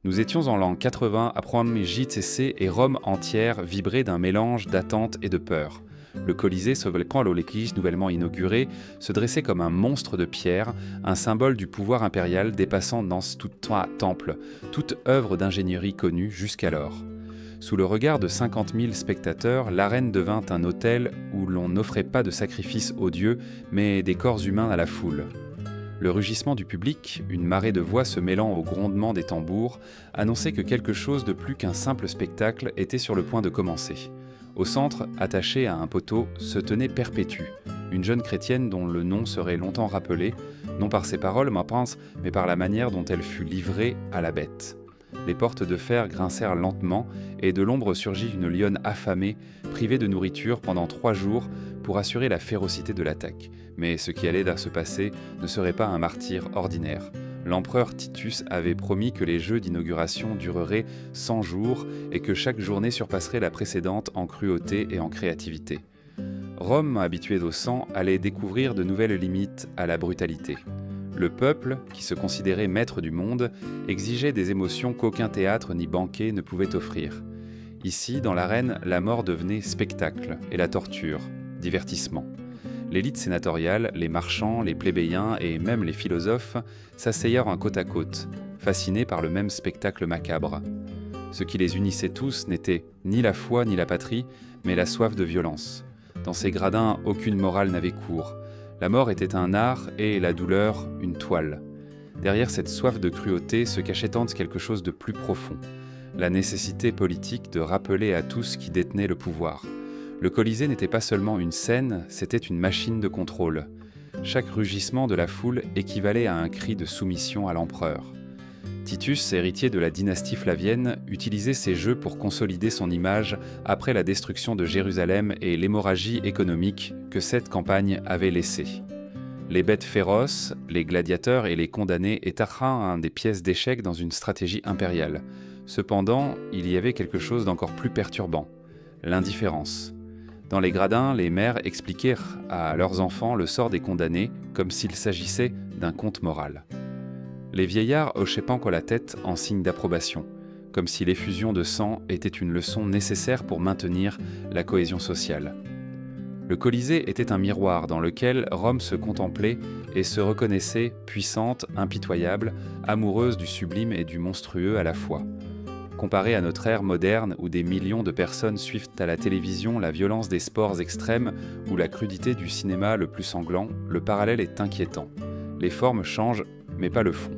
Nous étions en l'an 80 à Promjitse et Rome entière vibrait d'un mélange d'attente et de peur. Le Colisée Sovelkan-Lolekij, nouvellement inauguré, se dressait comme un monstre de pierre, un symbole du pouvoir impérial dépassant dans tout temple, toute œuvre d'ingénierie connue jusqu'alors. Sous le regard de 50 000 spectateurs, l'arène devint un autel où l'on n'offrait pas de sacrifices aux dieux, mais des corps humains à la foule. Le rugissement du public, une marée de voix se mêlant au grondement des tambours, annonçait que quelque chose de plus qu'un simple spectacle était sur le point de commencer. Au centre, attachée à un poteau, se tenait Perpétue, une jeune chrétienne dont le nom serait longtemps rappelé, non par ses paroles, ma pense, mais par la manière dont elle fut livrée à la bête. Les portes de fer grincèrent lentement, et de l'ombre surgit une lionne affamée, privée de nourriture pendant 3 jours pour assurer la férocité de l'attaque. Mais ce qui allait se passer ne serait pas un martyre ordinaire. L'empereur Titus avait promis que les jeux d'inauguration dureraient 100 jours et que chaque journée surpasserait la précédente en cruauté et en créativité. Rome, habituée au sang, allait découvrir de nouvelles limites à la brutalité. Le peuple, qui se considérait maître du monde, exigeait des émotions qu'aucun théâtre ni banquet ne pouvait offrir. Ici, dans l'arène, la mort devenait spectacle et la torture, divertissement. L'élite sénatoriale, les marchands, les plébéiens et même les philosophes s'asseyèrent en côte à côte, fascinés par le même spectacle macabre. Ce qui les unissait tous n'était ni la foi ni la patrie, mais la soif de violence. Dans ces gradins, aucune morale n'avait cours. La mort était un art et la douleur une toile. Derrière cette soif de cruauté se cachait tant quelque chose de plus profond, la nécessité politique de rappeler à tous qui détenaient le pouvoir. Le Colisée n'était pas seulement une scène, c'était une machine de contrôle. Chaque rugissement de la foule équivalait à un cri de soumission à l'empereur. Titus, héritier de la dynastie flavienne, utilisait ces jeux pour consolider son image après la destruction de Jérusalem et l'hémorragie économique que cette campagne avait laissée. Les bêtes féroces, les gladiateurs et les condamnés étaient des pièces d'échecs dans une stratégie impériale. Cependant, il y avait quelque chose d'encore plus perturbant, l'indifférence. Dans les gradins, les mères expliquèrent à leurs enfants le sort des condamnés comme s'il s'agissait d'un conte moral. Les vieillards hochaient panquement la tête en signe d'approbation, comme si l'effusion de sang était une leçon nécessaire pour maintenir la cohésion sociale. Le Colisée était un miroir dans lequel Rome se contemplait et se reconnaissait puissante, impitoyable, amoureuse du sublime et du monstrueux à la fois. Comparé à notre ère moderne où des millions de personnes suivent à la télévision la violence des sports extrêmes ou la crudité du cinéma le plus sanglant, le parallèle est inquiétant. Les formes changent, mais pas le fond.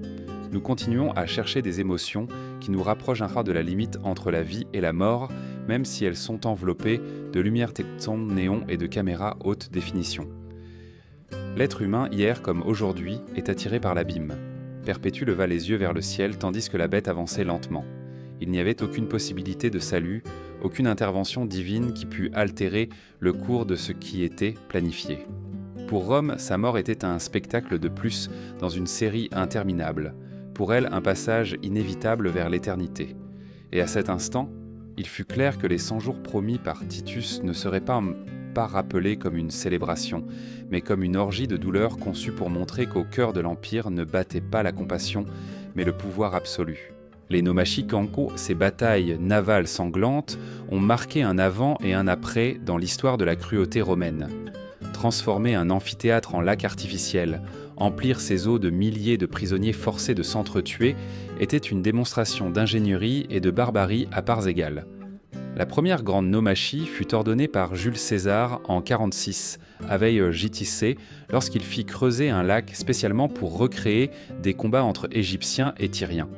Nous continuons à chercher des émotions qui nous rapprochent encore de la limite entre la vie et la mort, même si elles sont enveloppées de lumière texane, néon et de caméras haute définition. L'être humain, hier comme aujourd'hui, est attiré par l'abîme. Perpétue leva les yeux vers le ciel tandis que la bête avançait lentement. Il n'y avait aucune possibilité de salut, aucune intervention divine qui pût altérer le cours de ce qui était planifié. Pour Rome, sa mort était un spectacle de plus dans une série interminable. Pour elle, un passage inévitable vers l'éternité. Et à cet instant, il fut clair que les 100 jours promis par Titus ne seraient pas rappelés comme une célébration, mais comme une orgie de douleur conçue pour montrer qu'au cœur de l'Empire ne battait pas la compassion, mais le pouvoir absolu. Les Nomachi Kanko, ces batailles navales sanglantes, ont marqué un avant et un après dans l'histoire de la cruauté romaine. Transformer un amphithéâtre en lac artificiel, emplir ses eaux de milliers de prisonniers forcés de s'entretuer, était une démonstration d'ingénierie et de barbarie à parts égales. La première grande nomachie fut ordonnée par Jules César en 46, à Veille-Gitissé, lorsqu'il fit creuser un lac spécialement pour recréer des combats entre Égyptiens et Tyriens.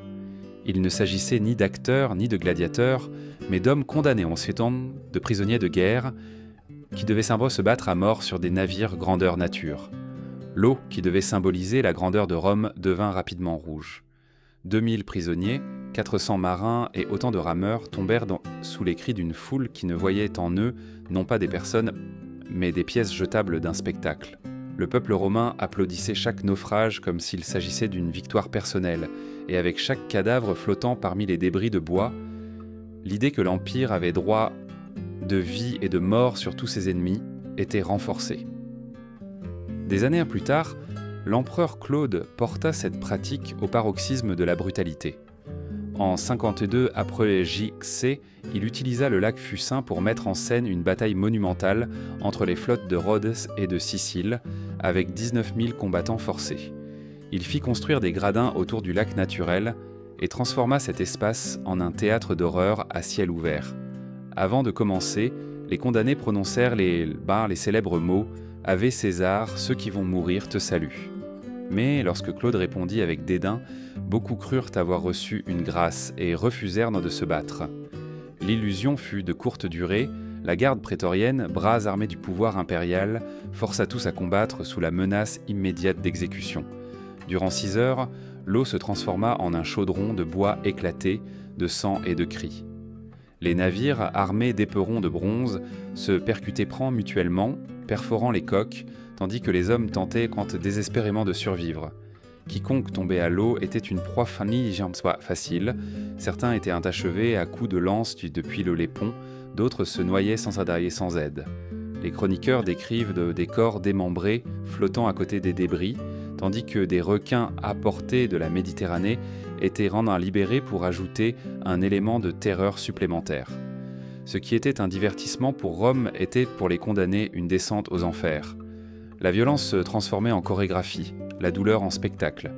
Il ne s'agissait ni d'acteurs ni de gladiateurs, mais d'hommes condamnés en ces temps de prisonniers de guerre, qui devaient se battre à mort sur des navires grandeur nature. L'eau, qui devait symboliser la grandeur de Rome, devint rapidement rouge. 2000 prisonniers, 400 marins et autant de rameurs tombèrent sous les cris d'une foule qui ne voyait en eux non pas des personnes, mais des pièces jetables d'un spectacle. Le peuple romain applaudissait chaque naufrage comme s'il s'agissait d'une victoire personnelle, et avec chaque cadavre flottant parmi les débris de bois, l'idée que l'Empire avait droit de vie et de mort sur tous ses ennemis était renforcée. Des années plus tard, l'empereur Claude porta cette pratique au paroxysme de la brutalité. En 52 après JC, il utilisa le lac Fucin pour mettre en scène une bataille monumentale entre les flottes de Rhodes et de Sicile, avec 19 000 combattants forcés. Il fit construire des gradins autour du lac naturel et transforma cet espace en un théâtre d'horreur à ciel ouvert. Avant de commencer, les condamnés prononcèrent les célèbres mots « Ave César, ceux qui vont mourir te saluent ». Mais lorsque Claude répondit avec dédain, beaucoup crurent avoir reçu une grâce et refusèrent de se battre. L'illusion fut de courte durée, la garde prétorienne, bras armés du pouvoir impérial, força tous à combattre sous la menace immédiate d'exécution. Durant 6 heures, l'eau se transforma en un chaudron de bois éclaté, de sang et de cris. Les navires, armés d'éperons de bronze, se percutaient mutuellement, perforant les coques, tandis que les hommes tentaient désespérément de survivre. Quiconque tombait à l'eau était une proie facile. Certains étaient achevés à coups de lance depuis le lépon, d'autres se noyaient sans aide. Les chroniqueurs décrivent des corps démembrés flottant à côté des débris, tandis que des requins apportés de la Méditerranée étaient libérés pour ajouter un élément de terreur supplémentaire. Ce qui était un divertissement pour Rome était pour les condamnés une descente aux enfers. La violence se transformait en chorégraphie, la douleur en spectacle,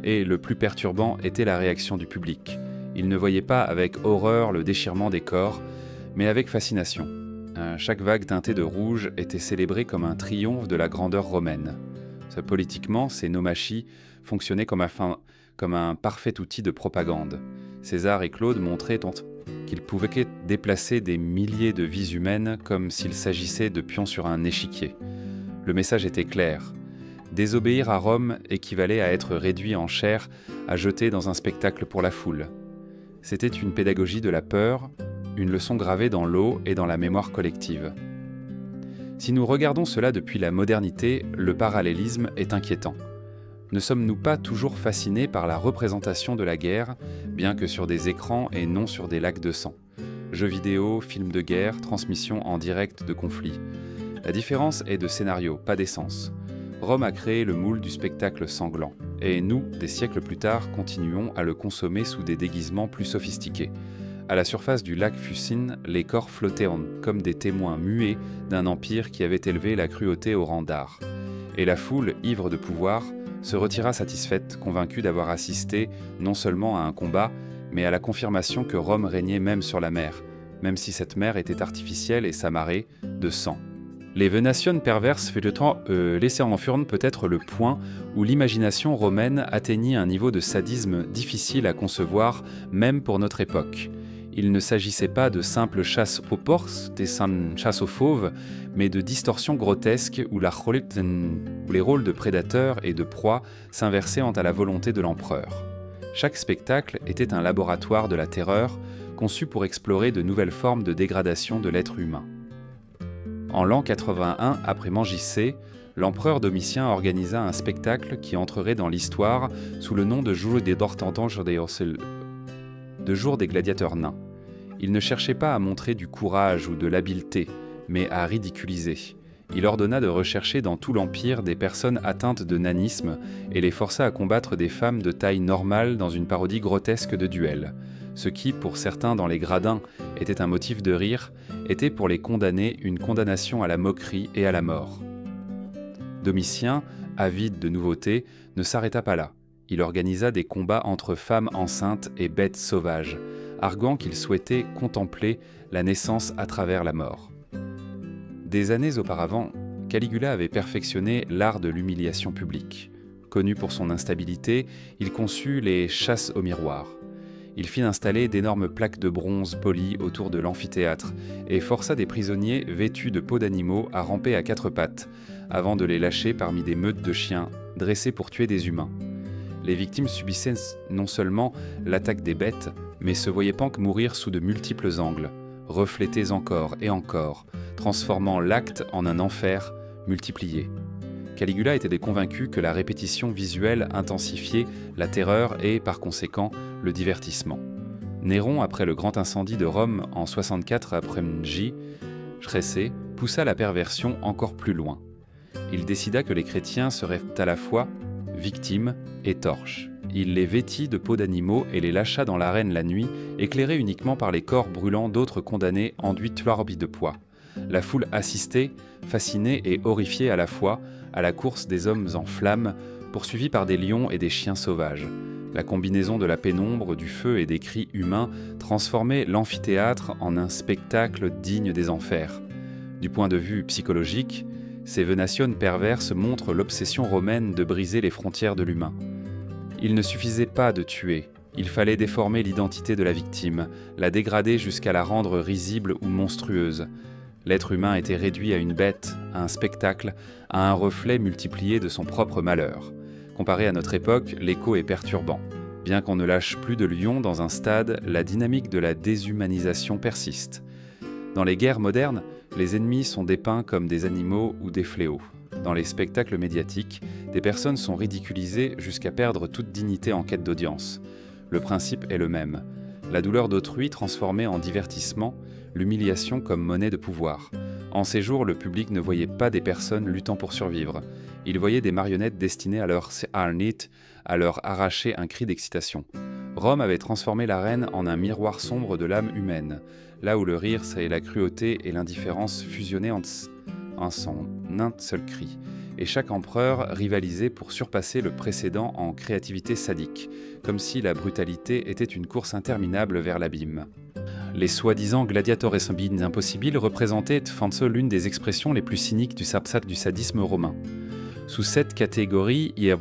et le plus perturbant était la réaction du public. Il ne voyait pas avec horreur le déchirement des corps, mais avec fascination. Chaque vague teintée de rouge était célébrée comme un triomphe de la grandeur romaine. Politiquement, ces nomachis fonctionnaient comme un parfait outil de propagande. César et Claude montraient qu'ils pouvaient déplacer des milliers de vies humaines comme s'il s'agissait de pions sur un échiquier. Le message était clair. Désobéir à Rome équivalait à être réduit en chair, à jeter dans un spectacle pour la foule. C'était une pédagogie de la peur, une leçon gravée dans l'eau et dans la mémoire collective. Si nous regardons cela depuis la modernité, le parallélisme est inquiétant. Ne sommes-nous pas toujours fascinés par la représentation de la guerre, bien que sur des écrans et non sur des lacs de sang? Jeux vidéo, films de guerre, transmission en direct de conflits. La différence est de scénario, pas d'essence. Rome a créé le moule du spectacle sanglant, et nous, des siècles plus tard, continuons à le consommer sous des déguisements plus sophistiqués. À la surface du lac Fucine, les corps flottaient comme des témoins muets d'un empire qui avait élevé la cruauté au rang d'art. Et la foule, ivre de pouvoir, se retira satisfaite, convaincue d'avoir assisté non seulement à un combat, mais à la confirmation que Rome régnait même sur la mer, même si cette mer était artificielle et sa marée de sang. Les Venations perverses laisser en furent peut-être le point où l'imagination romaine atteignit un niveau de sadisme difficile à concevoir même pour notre époque. Il ne s'agissait pas de simple chasse aux porcs, des chasse aux fauves, mais de distorsions grotesques où les rôles de prédateurs et de proie s'inversaient à la volonté de l'empereur. Chaque spectacle était un laboratoire de la terreur, conçu pour explorer de nouvelles formes de dégradation de l'être humain. En l'an 81 après Mangicée, l'empereur Domitien organisa un spectacle qui entrerait dans l'histoire sous le nom de Jour des gladiateurs nains. Il ne cherchait pas à montrer du courage ou de l'habileté, mais à ridiculiser. Il ordonna de rechercher dans tout l'Empire des personnes atteintes de nanisme et les força à combattre des femmes de taille normale dans une parodie grotesque de duel. Ce qui, pour certains dans les gradins, était un motif de rire, était pour les condamnés une condamnation à la moquerie et à la mort. Domitien, avide de nouveautés, ne s'arrêta pas là. Il organisa des combats entre femmes enceintes et bêtes sauvages, arguant qu'il souhaitait contempler la naissance à travers la mort. Des années auparavant, Caligula avait perfectionné l'art de l'humiliation publique. Connu pour son instabilité, il conçut les chasses au miroir. Il fit installer d'énormes plaques de bronze polies autour de l'amphithéâtre et força des prisonniers vêtus de peaux d'animaux à ramper à 4 pattes, avant de les lâcher parmi des meutes de chiens dressés pour tuer des humains. Les victimes subissaient non seulement l'attaque des bêtes, mais se voyaient mourir sous de multiples angles, reflétés encore et encore, transformant l'acte en un enfer multiplié. Caligula était convaincu que la répétition visuelle intensifiait la terreur et, par conséquent, le divertissement. Néron, après le grand incendie de Rome en 64 après J. poussa la perversion encore plus loin. Il décida que les chrétiens seraient à la fois victimes et torches. il les vêtit de peaux d'animaux et les lâcha dans l'arène la nuit, éclairés uniquement par les corps brûlants d'autres condamnés enduits tuarbis de poids. La foule assistait, fascinée et horrifiée à la fois, à la course des hommes en flammes, poursuivis par des lions et des chiens sauvages. La combinaison de la pénombre, du feu et des cris humains transformait l'amphithéâtre en un spectacle digne des enfers. Du point de vue psychologique, ces venations perverses montrent l'obsession romaine de briser les frontières de l'humain. Il ne suffisait pas de tuer, il fallait déformer l'identité de la victime, la dégrader jusqu'à la rendre risible ou monstrueuse. L'être humain était réduit à une bête, à un spectacle, à un reflet multiplié de son propre malheur. Comparé à notre époque, l'écho est perturbant. Bien qu'on ne lâche plus de lions dans un stade, la dynamique de la déshumanisation persiste. Dans les guerres modernes, les ennemis sont dépeints comme des animaux ou des fléaux. Dans les spectacles médiatiques, des personnes sont ridiculisées jusqu'à perdre toute dignité en quête d'audience. Le principe est le même. La douleur d'autrui transformée en divertissement, l'humiliation comme monnaie de pouvoir. En ces jours, le public ne voyait pas des personnes luttant pour survivre. Il voyait des marionnettes destinées à leur arracher un cri d'excitation. Rome avait transformé l'arène en un miroir sombre de l'âme humaine, là où le rire et la cruauté et l'indifférence fusionnaient en son un seul cri. Et chaque empereur rivalisait pour surpasser le précédent en créativité sadique, comme si la brutalité était une course interminable vers l'abîme. Les soi-disant gladiatores impossibles représentaient l'une des expressions les plus cyniques du sadisme romain. Sous cette catégorie, il n'y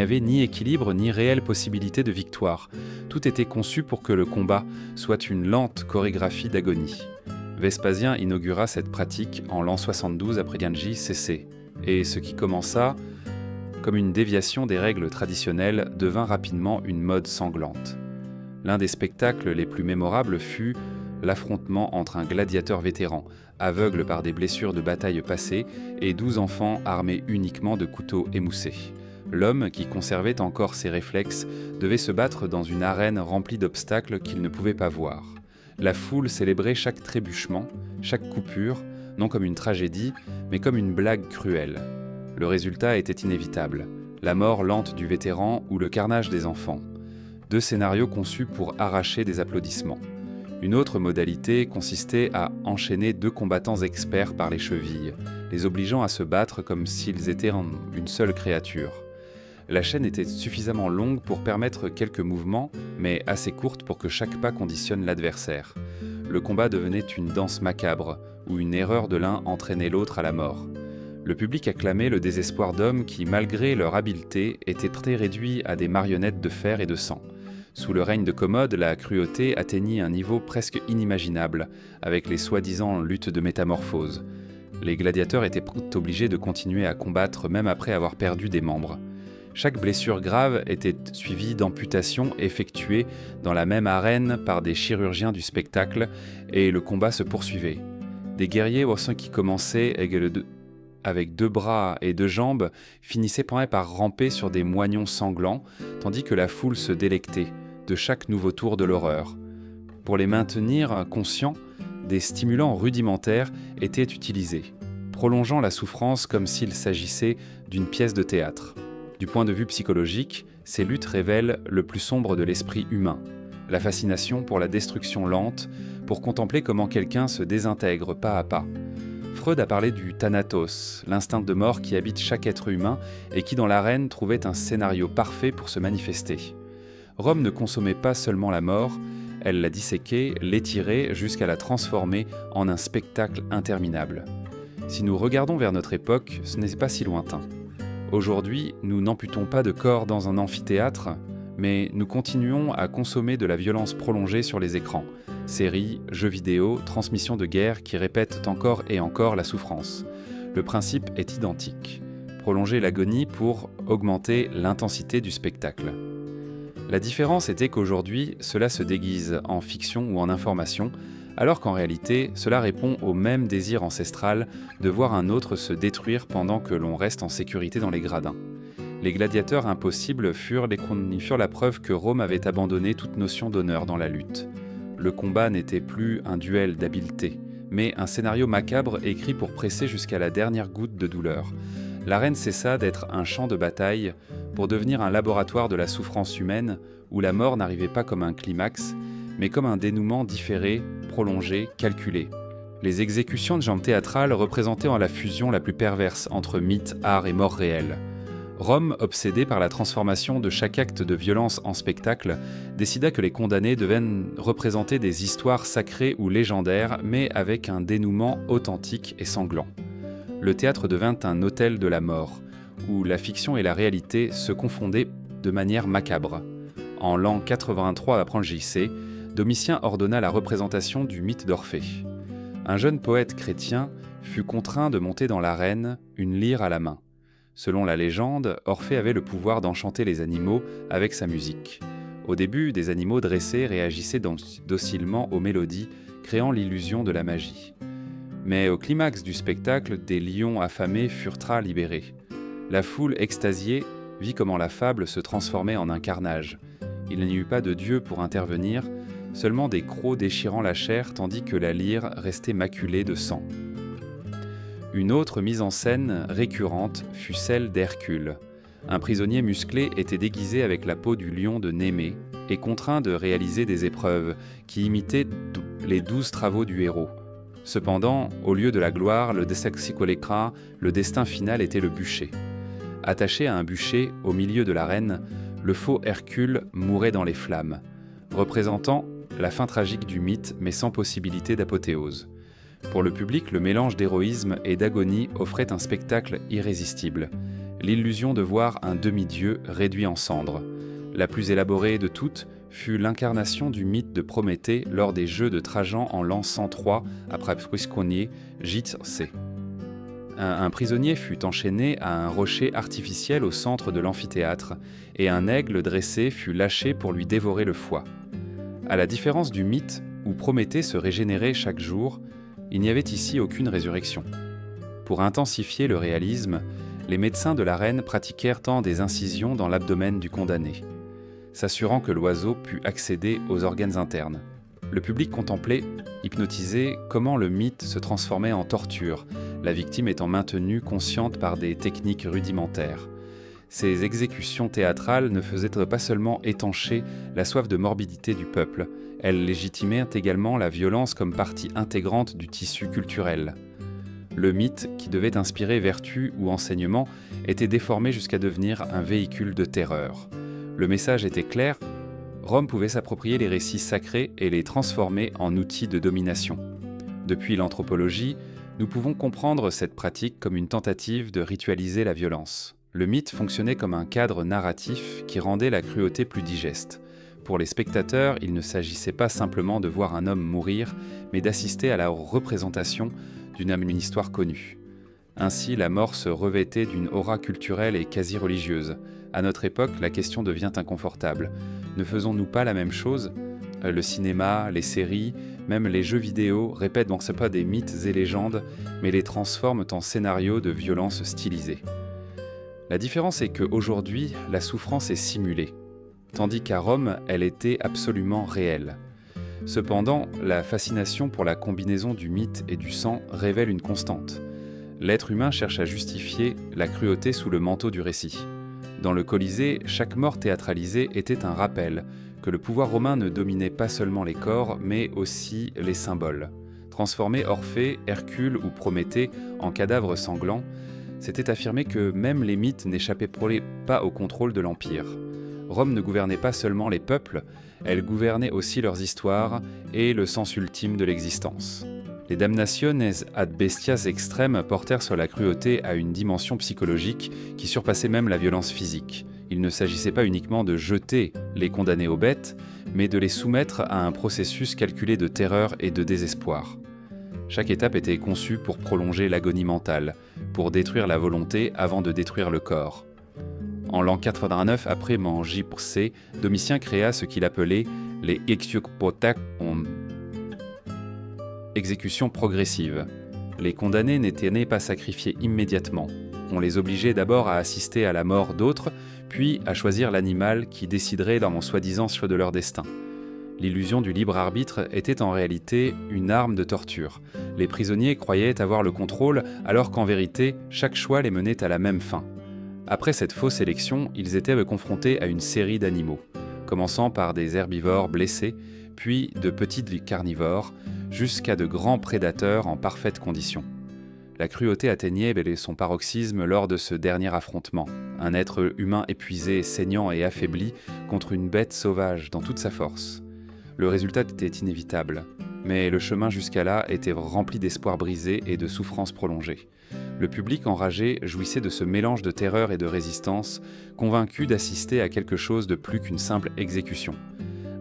avait ni équilibre ni réelle possibilité de victoire. Tout était conçu pour que le combat soit une lente chorégraphie d'agonie. Vespasien inaugura cette pratique en l'an 72 après Ganji cessé, et ce qui commença comme une déviation des règles traditionnelles devint rapidement une mode sanglante. L'un des spectacles les plus mémorables fut l'affrontement entre un gladiateur vétéran, aveugle par des blessures de bataille passées, et 12 enfants armés uniquement de couteaux émoussés. L'homme, qui conservait encore ses réflexes, devait se battre dans une arène remplie d'obstacles qu'il ne pouvait pas voir. La foule célébrait chaque trébuchement, chaque coupure, non comme une tragédie, mais comme une blague cruelle. Le résultat était inévitable, la mort lente du vétéran ou le carnage des enfants. 2 scénarios conçus pour arracher des applaudissements. Une autre modalité consistait à enchaîner 2 combattants experts par les chevilles, les obligeant à se battre comme s'ils étaient une seule créature. La chaîne était suffisamment longue pour permettre quelques mouvements, mais assez courte pour que chaque pas conditionne l'adversaire. Le combat devenait une danse macabre, où une erreur de l'un entraînait l'autre à la mort. Le public acclamait le désespoir d'hommes qui, malgré leur habileté, étaient très réduits à des marionnettes de fer et de sang. Sous le règne de Commode, la cruauté atteignit un niveau presque inimaginable, avec les soi-disant luttes de métamorphose. Les gladiateurs étaient obligés de continuer à combattre même après avoir perdu des membres. Chaque blessure grave était suivie d'amputations effectuées dans la même arène par des chirurgiens du spectacle, et le combat se poursuivait. Des guerriers au sein qui commençaient avec 2 bras et 2 jambes finissaient par ramper sur des moignons sanglants, tandis que la foule se délectait de chaque nouveau tour de l'horreur. Pour les maintenir conscients, des stimulants rudimentaires étaient utilisés, prolongeant la souffrance comme s'il s'agissait d'une pièce de théâtre. Du point de vue psychologique, ces luttes révèlent le plus sombre de l'esprit humain, la fascination pour la destruction lente, pour contempler comment quelqu'un se désintègre pas à pas. Freud a parlé du thanatos, l'instinct de mort qui habite chaque être humain et qui dans l'arène trouvait un scénario parfait pour se manifester. Rome ne consommait pas seulement la mort, elle la disséquait, l'étirait jusqu'à la transformer en un spectacle interminable. Si nous regardons vers notre époque, ce n'est pas si lointain. Aujourd'hui, nous n'amputons pas de corps dans un amphithéâtre, mais nous continuons à consommer de la violence prolongée sur les écrans. Séries, jeux vidéo, transmissions de guerre qui répètent encore et encore la souffrance. Le principe est identique. Prolonger l'agonie pour augmenter l'intensité du spectacle. La différence était qu'aujourd'hui, cela se déguise en fiction ou en information, alors qu'en réalité, cela répond au même désir ancestral de voir un autre se détruire pendant que l'on reste en sécurité dans les gradins. Les gladiateurs impossibles furent la preuve que Rome avait abandonné toute notion d'honneur dans la lutte. Le combat n'était plus un duel d'habileté, mais un scénario macabre écrit pour presser jusqu'à la dernière goutte de douleur. l'arène cessa d'être un champ de bataille pour devenir un laboratoire de la souffrance humaine où la mort n'arrivait pas comme un climax, mais comme un dénouement différé, prolongé, calculé. Les exécutions de jambes théâtrales représentaient en la fusion la plus perverse entre mythe, art et mort réelle. Rome, obsédé par la transformation de chaque acte de violence en spectacle, décida que les condamnés devaient représenter des histoires sacrées ou légendaires, mais avec un dénouement authentique et sanglant. Le théâtre devint un hôtel de la mort, où la fiction et la réalité se confondaient de manière macabre. En l'an 83 après le JC, Domitien ordonna la représentation du mythe d'Orphée. Un jeune poète chrétien fut contraint de monter dans l'arène, une lyre à la main. Selon la légende, Orphée avait le pouvoir d'enchanter les animaux avec sa musique. Au début, des animaux dressés réagissaient docilement aux mélodies, créant l'illusion de la magie. Mais au climax du spectacle, des lions affamés furent libérés. La foule extasiée vit comment la fable se transformait en un carnage. Il n'y eut pas de dieu pour intervenir, seulement des crocs déchirant la chair tandis que la lyre restait maculée de sang. Une autre mise en scène récurrente fut celle d'Hercule. Un prisonnier musclé était déguisé avec la peau du lion de Némée et contraint de réaliser des épreuves qui imitaient les 12 travaux du héros. Cependant, au lieu de la gloire, le destin final était le bûcher. Attaché à un bûcher au milieu de l'arène, le faux Hercule mourait dans les flammes, représentant la fin tragique du mythe mais sans possibilité d'apothéose. Pour le public, le mélange d'héroïsme et d'agonie offrait un spectacle irrésistible. L'illusion de voir un demi-dieu réduit en cendres. La plus élaborée de toutes fut l'incarnation du mythe de Prométhée lors des Jeux de Trajan en l'an 103 après Prisconnier, Gite C. Un prisonnier fut enchaîné à un rocher artificiel au centre de l'amphithéâtre, et un aigle dressé fut lâché pour lui dévorer le foie. À la différence du mythe, où Prométhée se régénérait chaque jour, il n'y avait ici aucune résurrection. Pour intensifier le réalisme, les médecins de l'arène pratiquèrent tant des incisions dans l'abdomen du condamné, s'assurant que l'oiseau pût accéder aux organes internes. Le public contemplait, hypnotisé, comment le mythe se transformait en torture, la victime étant maintenue consciente par des techniques rudimentaires. Ces exécutions théâtrales ne faisaient pas seulement étancher la soif de morbidité du peuple, elles légitimaient également la violence comme partie intégrante du tissu culturel. Le mythe, qui devait inspirer vertu ou enseignement, était déformé jusqu'à devenir un véhicule de terreur. Le message était clair, Rome pouvait s'approprier les récits sacrés et les transformer en outils de domination. Depuis l'anthropologie, nous pouvons comprendre cette pratique comme une tentative de ritualiser la violence. Le mythe fonctionnait comme un cadre narratif qui rendait la cruauté plus digeste. Pour les spectateurs, il ne s'agissait pas simplement de voir un homme mourir, mais d'assister à la représentation d'une histoire connue. Ainsi, la mort se revêtait d'une aura culturelle et quasi religieuse. À notre époque, la question devient inconfortable. Ne faisons-nous pas la même chose ? Le cinéma, les séries, même les jeux vidéo répètent non pas des mythes et légendes, mais les transforment en scénarios de violence stylisés. La différence est qu'aujourd'hui, la souffrance est simulée, tandis qu'à Rome, elle était absolument réelle. Cependant, la fascination pour la combinaison du mythe et du sang révèle une constante. L'être humain cherche à justifier la cruauté sous le manteau du récit. Dans le Colisée, chaque mort théâtralisée était un rappel que le pouvoir romain ne dominait pas seulement les corps, mais aussi les symboles. Transformer Orphée, Hercule ou Prométhée en cadavres sanglants, c'était affirmer que même les mythes n'échappaient pas au contrôle de l'Empire. Rome ne gouvernait pas seulement les peuples, elle gouvernait aussi leurs histoires et le sens ultime de l'existence. Les damnationes ad bestias extrêmes portèrent sur la cruauté à une dimension psychologique qui surpassait même la violence physique. Il ne s'agissait pas uniquement de jeter les condamnés aux bêtes, mais de les soumettre à un processus calculé de terreur et de désespoir. Chaque étape était conçue pour prolonger l'agonie mentale, pour détruire la volonté avant de détruire le corps. En l'an 89 après J.C., Domitien créa ce qu'il appelait les executionem, exécutions progressives. Les condamnés n'étaient pas sacrifiés immédiatement. On les obligeait d'abord à assister à la mort d'autres, puis à choisir l'animal qui déciderait dans mon soi-disant choix de leur destin. L'illusion du libre arbitre était en réalité une arme de torture. Les prisonniers croyaient avoir le contrôle, alors qu'en vérité, chaque choix les menait à la même fin. Après cette fausse élection, ils étaient confrontés à une série d'animaux, commençant par des herbivores blessés, puis de petits carnivores, jusqu'à de grands prédateurs en parfaite condition. La cruauté atteignait son paroxysme lors de ce dernier affrontement, un être humain épuisé, saignant et affaibli contre une bête sauvage dans toute sa force. Le résultat était inévitable, mais le chemin jusqu'à là était rempli d'espoirs brisés et de souffrances prolongées. Le public enragé jouissait de ce mélange de terreur et de résistance, convaincu d'assister à quelque chose de plus qu'une simple exécution.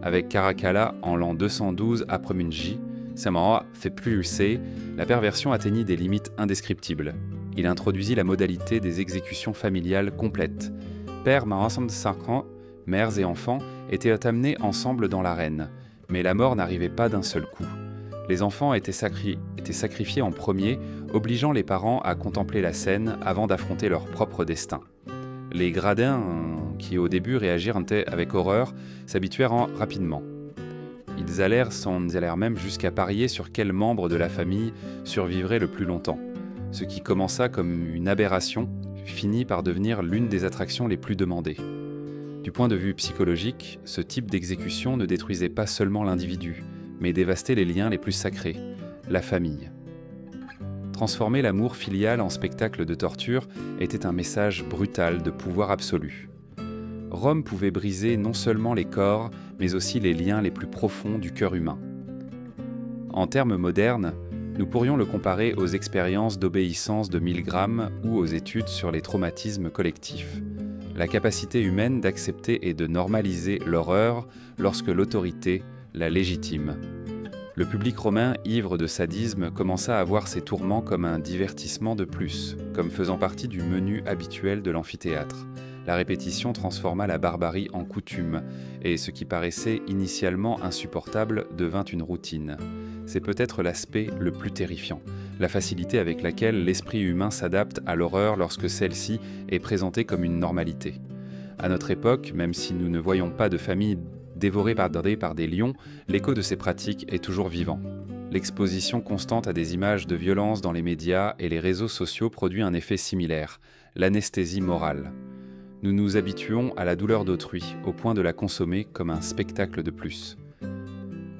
Avec Caracalla en l'an 212 après Munji, Samawa fait pulser, la perversion atteignit des limites indescriptibles. Il introduisit la modalité des exécutions familiales complètes. Père ensemble de 5 ans, mères et enfants étaient amenés ensemble dans l'arène, mais la mort n'arrivait pas d'un seul coup. Les enfants étaient sacrifiés en premier, obligeant les parents à contempler la scène avant d'affronter leur propre destin. Les gradins, qui au début réagirent avec horreur, s'habituèrent rapidement. Ils allèrent même jusqu'à parier sur quel membre de la famille survivrait le plus longtemps. Ce qui commença comme une aberration finit par devenir l'une des attractions les plus demandées. Du point de vue psychologique, ce type d'exécution ne détruisait pas seulement l'individu, mais dévastait les liens les plus sacrés, la famille. Transformer l'amour filial en spectacle de torture était un message brutal de pouvoir absolu. Rome pouvait briser non seulement les corps, mais aussi les liens les plus profonds du cœur humain. En termes modernes, nous pourrions le comparer aux expériences d'obéissance de Milgram ou aux études sur les traumatismes collectifs. La capacité humaine d'accepter et de normaliser l'horreur lorsque l'autorité la légitime. Le public romain, ivre de sadisme, commença à voir ces tourments comme un divertissement de plus, comme faisant partie du menu habituel de l'amphithéâtre. La répétition transforma la barbarie en coutume, et ce qui paraissait initialement insupportable devint une routine. C'est peut-être l'aspect le plus terrifiant, la facilité avec laquelle l'esprit humain s'adapte à l'horreur lorsque celle-ci est présentée comme une normalité. À notre époque, même si nous ne voyons pas de familles dévorées par des lions, l'écho de ces pratiques est toujours vivant. L'exposition constante à des images de violence dans les médias et les réseaux sociaux produit un effet similaire, l'anesthésie morale. Nous nous habituons à la douleur d'autrui, au point de la consommer comme un spectacle de plus.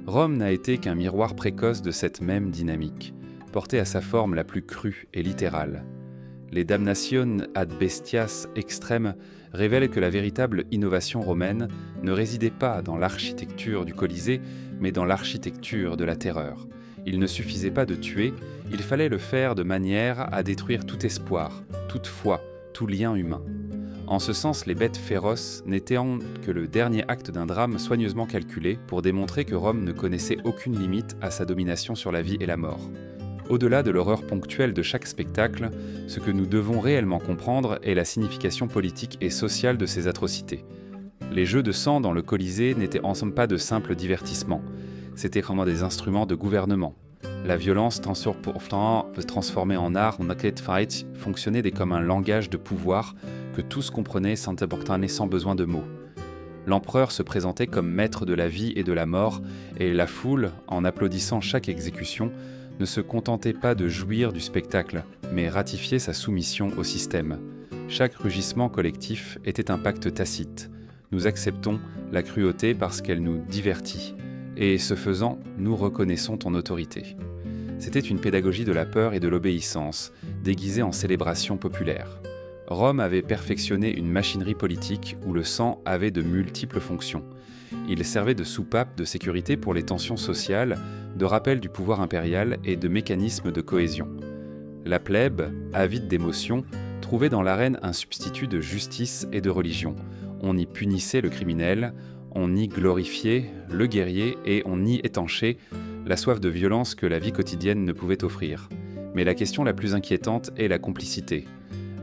Rome n'a été qu'un miroir précoce de cette même dynamique, portée à sa forme la plus crue et littérale. Les damnation ad bestias extrêmes révèlent que la véritable innovation romaine ne résidait pas dans l'architecture du Colisée, mais dans l'architecture de la terreur. Il ne suffisait pas de tuer, il fallait le faire de manière à détruire tout espoir, toute foi, tout lien humain. En ce sens, les bêtes féroces n'étaient que le dernier acte d'un drame soigneusement calculé pour démontrer que Rome ne connaissait aucune limite à sa domination sur la vie et la mort. Au-delà de l'horreur ponctuelle de chaque spectacle, ce que nous devons réellement comprendre est la signification politique et sociale de ces atrocités. Les jeux de sang dans le Colisée n'étaient en somme pas de simples divertissements, c'étaient vraiment des instruments de gouvernement. La violence, pourtant transformée en art, en naked fight, fonctionnait comme un langage de pouvoir que tous comprenaient sans besoin de mots. L'empereur se présentait comme maître de la vie et de la mort, et la foule, en applaudissant chaque exécution, ne se contentait pas de jouir du spectacle, mais ratifiait sa soumission au système. Chaque rugissement collectif était un pacte tacite. Nous acceptons la cruauté parce qu'elle nous divertit, et ce faisant, nous reconnaissons ton autorité. C'était une pédagogie de la peur et de l'obéissance, déguisée en célébration populaire. Rome avait perfectionné une machinerie politique où le sang avait de multiples fonctions. Il servait de soupape de sécurité pour les tensions sociales, de rappel du pouvoir impérial et de mécanisme de cohésion. La plèbe, avide d'émotion, trouvait dans l'arène un substitut de justice et de religion. On y punissait le criminel, on y glorifiait le guerrier et on y étanchait la soif de violence que la vie quotidienne ne pouvait offrir. Mais la question la plus inquiétante est la complicité.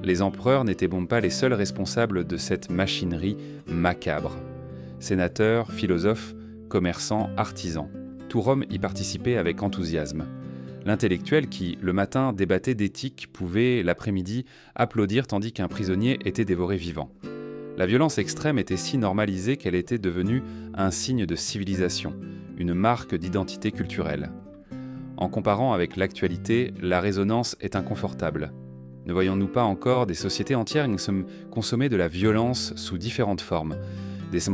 Les empereurs n'étaient bon pas les seuls responsables de cette machinerie macabre. Sénateurs, philosophes, commerçants, artisans, tout Rome y participait avec enthousiasme. L'intellectuel qui, le matin, débattait d'éthique pouvait, l'après-midi, applaudir tandis qu'un prisonnier était dévoré vivant. La violence extrême était si normalisée qu'elle était devenue un signe de civilisation, une marque d'identité culturelle. En comparant avec l'actualité, la résonance est inconfortable. Ne voyons-nous pas encore des sociétés entières consommer de la violence sous différentes formes,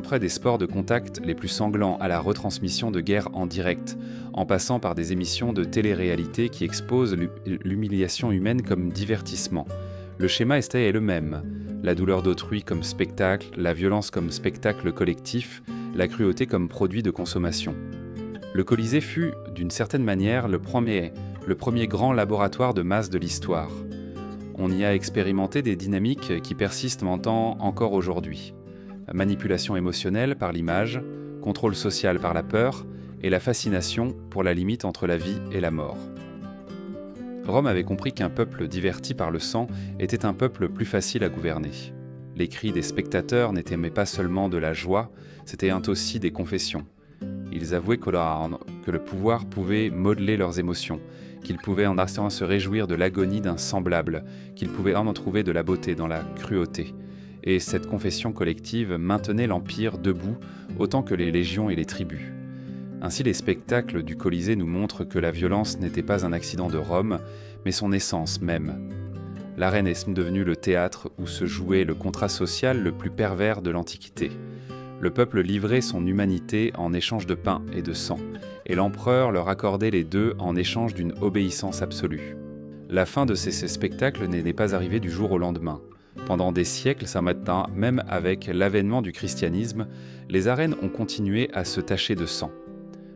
près des sports de contact les plus sanglants à la retransmission de guerres en direct, en passant par des émissions de télé-réalité qui exposent l'humiliation humaine comme divertissement. Le schéma est le même. La douleur d'autrui comme spectacle, la violence comme spectacle collectif, la cruauté comme produit de consommation. Le Colisée fut, d'une certaine manière, le premier grand laboratoire de masse de l'histoire. On y a expérimenté des dynamiques qui persistent encore aujourd'hui. Manipulation émotionnelle par l'image, contrôle social par la peur et la fascination pour la limite entre la vie et la mort. Rome avait compris qu'un peuple diverti par le sang était un peuple plus facile à gouverner. Les cris des spectateurs n'étaient pas seulement de la joie, c'étaient aussi des confessions. Ils avouaient que le pouvoir pouvait modeler leurs émotions, qu'ils pouvaient en instant se réjouir de l'agonie d'un semblable, qu'ils pouvaient en trouver de la beauté dans la cruauté. Et cette confession collective maintenait l'Empire debout autant que les légions et les tribus. Ainsi, les spectacles du Colisée nous montrent que la violence n'était pas un accident de Rome, mais son essence même. L'arène est devenue le théâtre où se jouait le contrat social le plus pervers de l'Antiquité. Le peuple livrait son humanité en échange de pain et de sang, et l'empereur leur accordait les deux en échange d'une obéissance absolue. La fin de ces spectacles n'est pas arrivée du jour au lendemain. Pendant des siècles, ça matin, même avec l'avènement du christianisme, les arènes ont continué à se tacher de sang.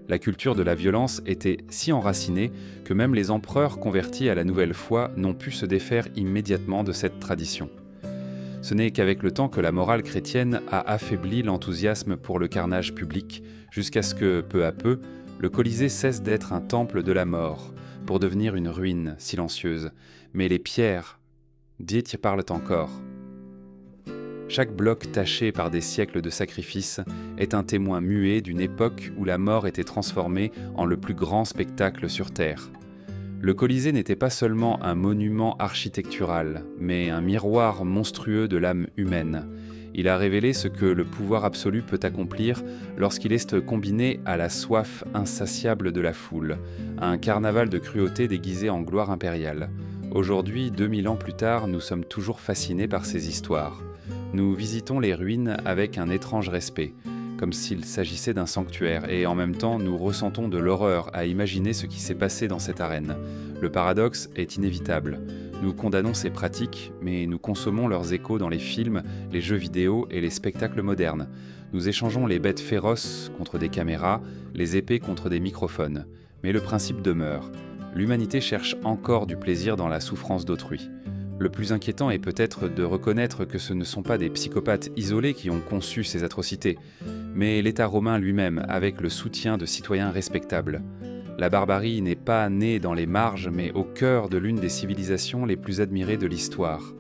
La culture de la violence était si enracinée que même les empereurs convertis à la nouvelle foi n'ont pu se défaire immédiatement de cette tradition. Ce n'est qu'avec le temps que la morale chrétienne a affaibli l'enthousiasme pour le carnage public, jusqu'à ce que, peu à peu, le Colisée cesse d'être un temple de la mort, pour devenir une ruine silencieuse. Mais les pierres dites parlent encore. Chaque bloc taché par des siècles de sacrifices est un témoin muet d'une époque où la mort était transformée en le plus grand spectacle sur Terre. Le Colisée n'était pas seulement un monument architectural, mais un miroir monstrueux de l'âme humaine. Il a révélé ce que le pouvoir absolu peut accomplir lorsqu'il est combiné à la soif insatiable de la foule, à un carnaval de cruauté déguisé en gloire impériale. Aujourd'hui, 2000 ans plus tard, nous sommes toujours fascinés par ces histoires. Nous visitons les ruines avec un étrange respect, comme s'il s'agissait d'un sanctuaire, et en même temps nous ressentons de l'horreur à imaginer ce qui s'est passé dans cette arène. Le paradoxe est inévitable. Nous condamnons ces pratiques, mais nous consommons leurs échos dans les films, les jeux vidéo et les spectacles modernes. Nous échangeons les bêtes féroces contre des caméras, les épées contre des microphones. Mais le principe demeure. L'humanité cherche encore du plaisir dans la souffrance d'autrui. Le plus inquiétant est peut-être de reconnaître que ce ne sont pas des psychopathes isolés qui ont conçu ces atrocités, mais l'État romain lui-même, avec le soutien de citoyens respectables. La barbarie n'est pas née dans les marges, mais au cœur de l'une des civilisations les plus admirées de l'histoire.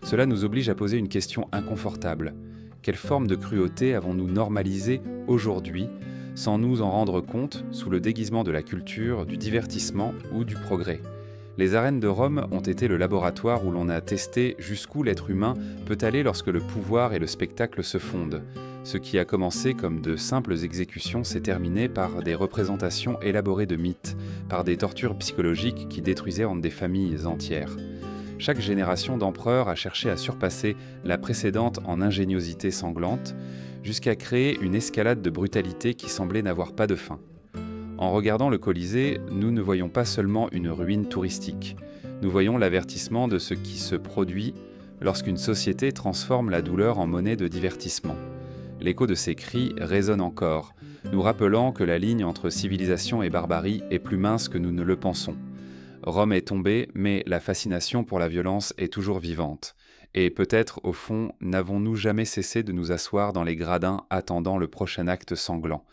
Cela nous oblige à poser une question inconfortable. Quelle forme de cruauté avons-nous normalisée aujourd'hui, sans nous en rendre compte, sous le déguisement de la culture, du divertissement ou du progrès ? Les arènes de Rome ont été le laboratoire où l'on a testé jusqu'où l'être humain peut aller lorsque le pouvoir et le spectacle se fondent. Ce qui a commencé comme de simples exécutions s'est terminé par des représentations élaborées de mythes, par des tortures psychologiques qui détruisaient des familles entières. Chaque génération d'empereurs a cherché à surpasser la précédente en ingéniosité sanglante, jusqu'à créer une escalade de brutalité qui semblait n'avoir pas de fin. En regardant le Colisée, nous ne voyons pas seulement une ruine touristique. Nous voyons l'avertissement de ce qui se produit lorsqu'une société transforme la douleur en monnaie de divertissement. L'écho de ces cris résonne encore, nous rappelant que la ligne entre civilisation et barbarie est plus mince que nous ne le pensons. Rome est tombée, mais la fascination pour la violence est toujours vivante. Et peut-être, au fond, n'avons-nous jamais cessé de nous asseoir dans les gradins attendant le prochain acte sanglant.